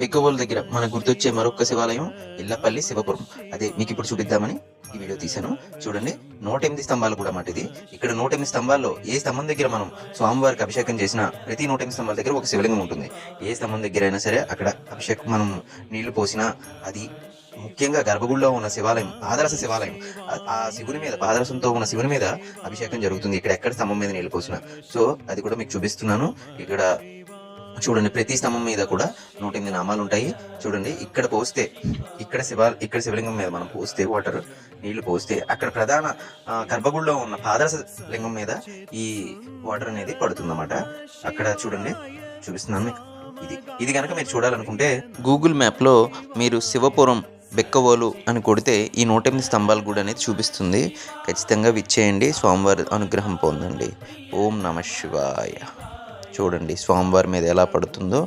బిక్కవోలు దగ్గర మనకు గుర్తొచ్చే మరొక శివాలయం ఇల్లపల్లి శివపురం. అదే మీకు ఇప్పుడు చూపిద్దామని ఈ వీడియో తీశాను. చూడండి, 108 స్తంభాలు కూడా మాట ఇది. ఇక్కడ 108 స్తంభాల్లో ఏ స్తంభం దగ్గర మనం స్వామివారికి అభిషేకం చేసినా ప్రతి 108 స్తంభాల దగ్గర ఒక శివలింగం ఉంటుంది. ఏ స్తంభం దగ్గర అయినా సరే అక్కడ అభిషేకం మనం నీళ్లు పోసినా, అది ముఖ్యంగా గర్భగుడిలో ఉన్న శివాలయం, పాదరస శివాలయం, ఆ శివుని మీద, పాదరసంతో ఉన్న శివుని మీద అభిషేకం జరుగుతుంది. ఇక్కడ ఎక్కడ స్తంభం మీద నీళ్లు పోసినా. సో అది కూడా మీకు చూపిస్తున్నాను. ఇక్కడ చూడండి, ప్రతి స్తంభం మీద కూడా 108 నామాలు ఉంటాయి. చూడండి, ఇక్కడ పోస్తే, ఇక్కడ శివలింగం మీద మనం పోస్తే, వాటర్ నీళ్లు పోస్తే, అక్కడ ప్రధాన గర్భగుడిలో ఉన్న పాదరస లింగం మీద ఈ వాటర్ అనేది పడుతుందన్నమాట. అక్కడ చూడండి, చూపిస్తున్నాను మీకు. ఇది కనుక మీరు చూడాలనుకుంటే గూగుల్ మ్యాప్లో మీరు శివపురం బెక్కవోలు అని కొడితే ఈ 108 స్తంభాల గుడి అనేది చూపిస్తుంది. ఖచ్చితంగా విచ్చేయండి, స్వామివారి అనుగ్రహం పొందండి. ఓం నమ శివాయ. చూడండి స్వామివారి మీద ఎలా పడుతుందో.